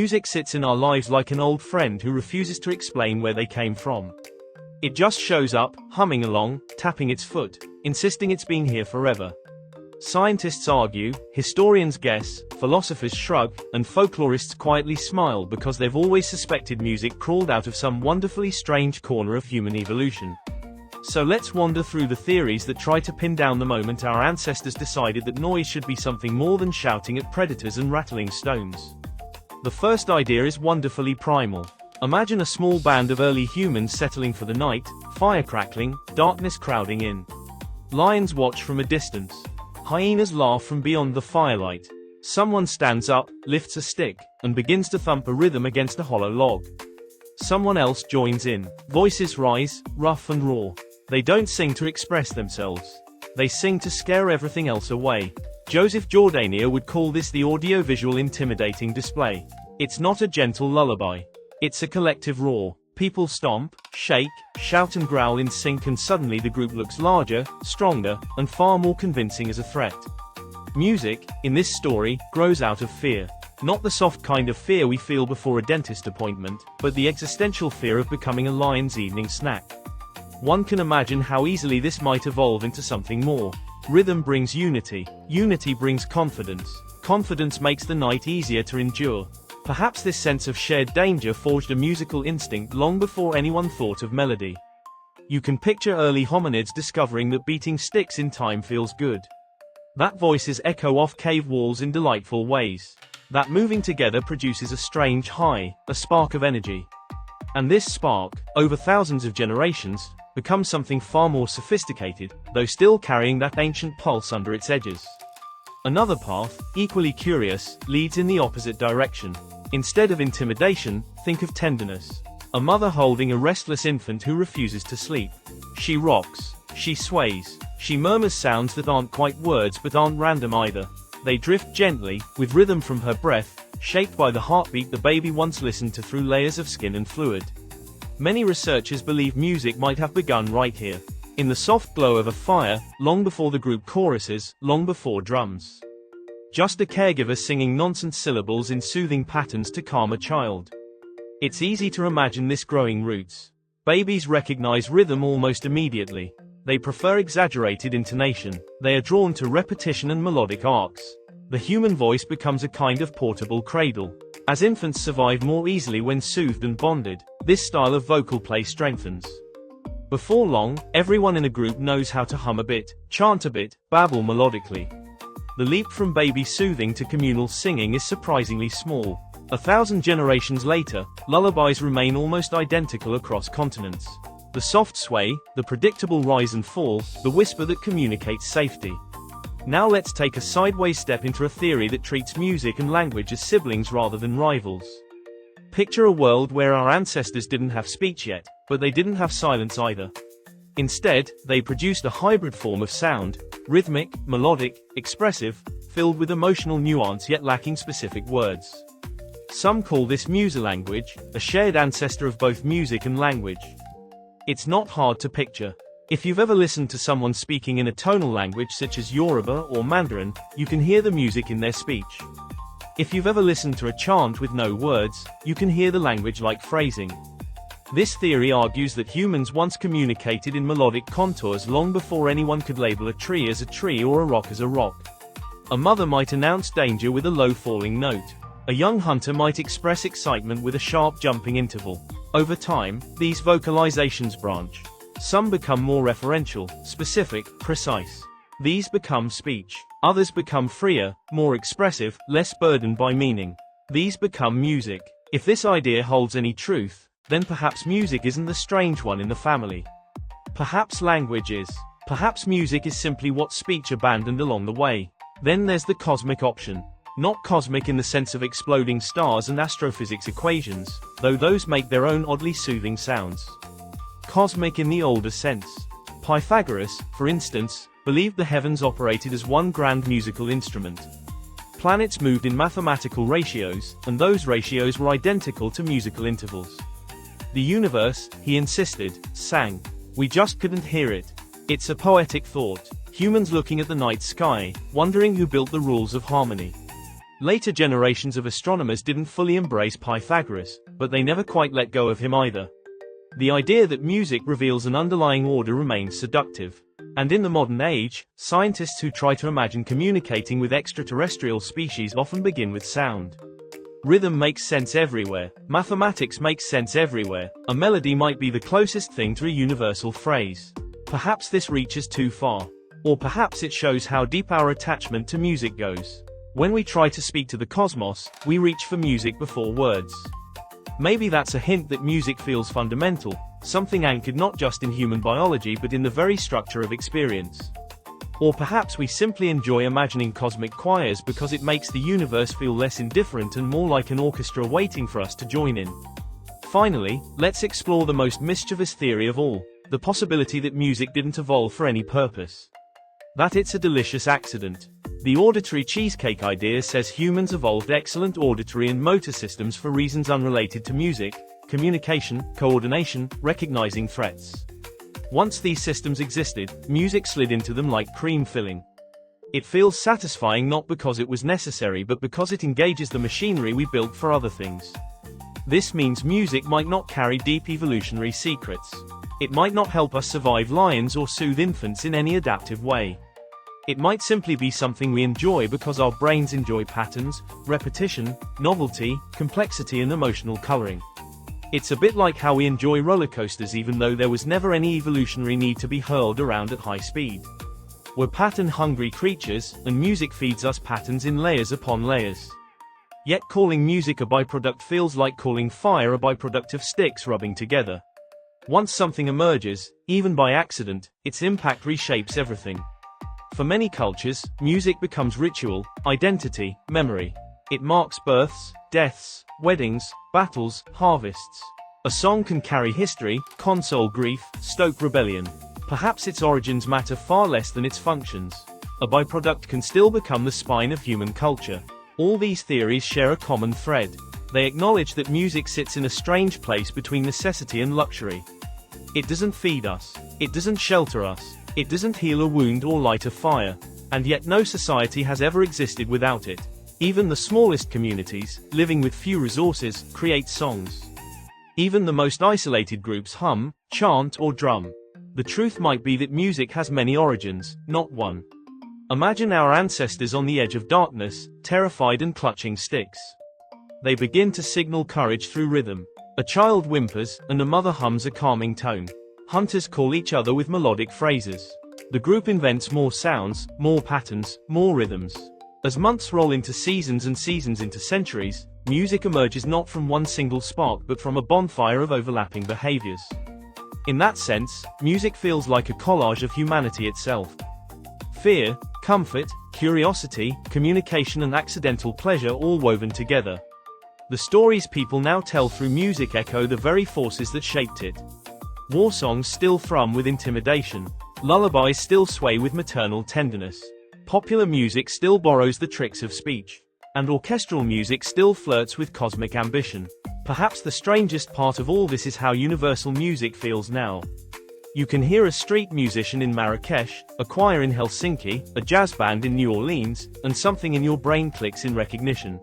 Music sits in our lives like an old friend who refuses to explain where they came from. It just shows up, humming along, tapping its foot, insisting it's been here forever. Scientists argue, historians guess, philosophers shrug, and folklorists quietly smile because they've always suspected music crawled out of some wonderfully strange corner of human evolution. So let's wander through the theories that try to pin down the moment our ancestors decided that noise should be something more than shouting at predators and rattling stones. The first idea is wonderfully primal. Imagine a small band of early humans settling for the night, fire crackling, darkness crowding in. Lions watch from a distance. Hyenas laugh from beyond the firelight. Someone stands up, lifts a stick, and begins to thump a rhythm against a hollow log. Someone else joins in. Voices rise, rough and raw. They don't sing to express themselves. They sing to scare everything else away. Joseph Jordanier would call this the audio-visual intimidating display. It's not a gentle lullaby. It's a collective roar. People stomp, shake, shout and growl in sync, and suddenly the group looks larger, stronger, and far more convincing as a threat. Music, in this story, grows out of fear. Not the soft kind of fear we feel before a dentist appointment, but the existential fear of becoming a lion's evening snack. One can imagine how easily this might evolve into something more. Rhythm brings unity. Unity brings confidence. Confidence makes the night easier to endure. Perhaps this sense of shared danger forged a musical instinct long before anyone thought of melody. You can picture early hominids discovering that beating sticks in time feels good. That voices echo off cave walls in delightful ways. That moving together produces a strange high, a spark of energy. And this spark, over thousands of generations, becomes something far more sophisticated, though still carrying that ancient pulse under its edges. Another path, equally curious, leads in the opposite direction. Instead of intimidation, think of tenderness. A mother holding a restless infant who refuses to sleep. She rocks. She sways. She murmurs sounds that aren't quite words but aren't random either. They drift gently, with rhythm from her breath, shaped by the heartbeat the baby once listened to through layers of skin and fluid. Many researchers believe music might have begun right here, in the soft glow of a fire, long before the group choruses, long before drums. Just a caregiver singing nonsense syllables in soothing patterns to calm a child. It's easy to imagine this growing roots. Babies recognize rhythm almost immediately. They prefer exaggerated intonation. They are drawn to repetition and melodic arcs. The human voice becomes a kind of portable cradle. As infants survive more easily when soothed and bonded, this style of vocal play strengthens. Before long, everyone in a group knows how to hum a bit, chant a bit, babble melodically. The leap from baby soothing to communal singing is surprisingly small. 1,000 generations later, lullabies remain almost identical across continents. The soft sway, the predictable rise and fall, the whisper that communicates safety. Now let's take a sideways step into a theory that treats music and language as siblings rather than rivals. Picture a world where our ancestors didn't have speech yet, but they didn't have silence either. Instead, they produced a hybrid form of sound, rhythmic, melodic, expressive, filled with emotional nuance yet lacking specific words. Some call this musa-language, a shared ancestor of both music and language. It's not hard to picture. If you've ever listened to someone speaking in a tonal language such as Yoruba or Mandarin, you can hear the music in their speech. If you've ever listened to a chant with no words, you can hear the language-like phrasing. This theory argues that humans once communicated in melodic contours long before anyone could label a tree as a tree or a rock as a rock. A mother might announce danger with a low falling note. A young hunter might express excitement with a sharp jumping interval. Over time, these vocalizations branch. Some become more referential, specific, precise. These become speech. Others become freer, more expressive, less burdened by meaning. These become music. If this idea holds any truth, then perhaps music isn't the strange one in the family. Perhaps language is. Perhaps music is simply what speech abandoned along the way. Then there's the cosmic option. Not cosmic in the sense of exploding stars and astrophysics equations, though those make their own oddly soothing sounds. Cosmic in the older sense. Pythagoras, for instance, believed the heavens operated as one grand musical instrument. Planets moved in mathematical ratios, and those ratios were identical to musical intervals. The universe, he insisted, sang. We just couldn't hear it. It's a poetic thought. Humans looking at the night sky, wondering who built the rules of harmony. Later generations of astronomers didn't fully embrace Pythagoras, but they never quite let go of him either. The idea that music reveals an underlying order remains seductive. And in the modern age, scientists who try to imagine communicating with extraterrestrial species often begin with sound. Rhythm makes sense everywhere. Mathematics makes sense everywhere. A melody might be the closest thing to a universal phrase. Perhaps this reaches too far. Or perhaps it shows how deep our attachment to music goes. When we try to speak to the cosmos, we reach for music before words. Maybe that's a hint that music feels fundamental, something anchored not just in human biology but in the very structure of experience. Or perhaps we simply enjoy imagining cosmic choirs because it makes the universe feel less indifferent and more like an orchestra waiting for us to join in. Finally, let's explore the most mischievous theory of all, the possibility that music didn't evolve for any purpose. That it's a delicious accident. The auditory cheesecake idea says humans evolved excellent auditory and motor systems for reasons unrelated to music, communication, coordination, recognizing threats. Once these systems existed, music slid into them like cream filling. It feels satisfying not because it was necessary but because it engages the machinery we built for other things. This means music might not carry deep evolutionary secrets. It might not help us survive lions or soothe infants in any adaptive way. It might simply be something we enjoy because our brains enjoy patterns, repetition, novelty, complexity and emotional coloring. It's a bit like how we enjoy roller coasters even though there was never any evolutionary need to be hurled around at high speed. We're pattern-hungry creatures, and music feeds us patterns in layers upon layers. Yet calling music a byproduct feels like calling fire a byproduct of sticks rubbing together. Once something emerges, even by accident, its impact reshapes everything. For many cultures, music becomes ritual, identity, memory. It marks births, deaths, weddings, battles, harvests. A song can carry history, console grief, stoke rebellion. Perhaps its origins matter far less than its functions. A byproduct can still become the spine of human culture. All these theories share a common thread. They acknowledge that music sits in a strange place between necessity and luxury. It doesn't feed us. It doesn't shelter us. It doesn't heal a wound or light a fire. And yet no society has ever existed without it. Even the smallest communities, living with few resources, create songs. Even the most isolated groups hum, chant or drum. The truth might be that music has many origins, not one. Imagine our ancestors on the edge of darkness, terrified and clutching sticks. They begin to signal courage through rhythm. A child whimpers, and a mother hums a calming tone. Hunters call each other with melodic phrases. The group invents more sounds, more patterns, more rhythms. As months roll into seasons and seasons into centuries, music emerges not from one single spark but from a bonfire of overlapping behaviors. In that sense, music feels like a collage of humanity itself. Fear, comfort, curiosity, communication and accidental pleasure all woven together. The stories people now tell through music echo the very forces that shaped it. War songs still thrum with intimidation. Lullabies still sway with maternal tenderness. Popular music still borrows the tricks of speech. And orchestral music still flirts with cosmic ambition. Perhaps the strangest part of all this is how universal music feels now. You can hear a street musician in Marrakesh, a choir in Helsinki, a jazz band in New Orleans, and something in your brain clicks in recognition.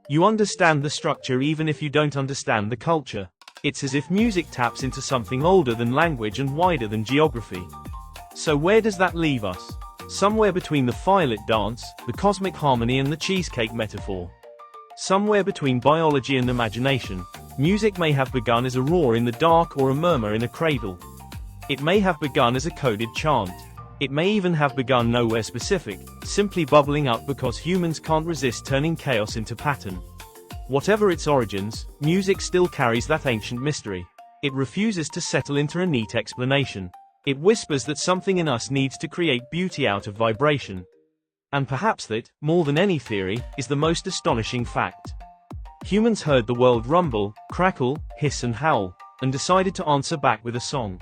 You understand the structure even if you don't understand the culture. It's as if music taps into something older than language and wider than geography. So where does that leave us? Somewhere between the firelit dance, the cosmic harmony and the cheesecake metaphor. Somewhere between biology and imagination. Music may have begun as a roar in the dark or a murmur in a cradle. It may have begun as a coded chant. It may even have begun nowhere specific, simply bubbling up because humans can't resist turning chaos into pattern. Whatever its origins, music still carries that ancient mystery. It refuses to settle into a neat explanation. It whispers that something in us needs to create beauty out of vibration. And perhaps that, more than any theory, is the most astonishing fact. Humans heard the world rumble, crackle, hiss and howl, and decided to answer back with a song.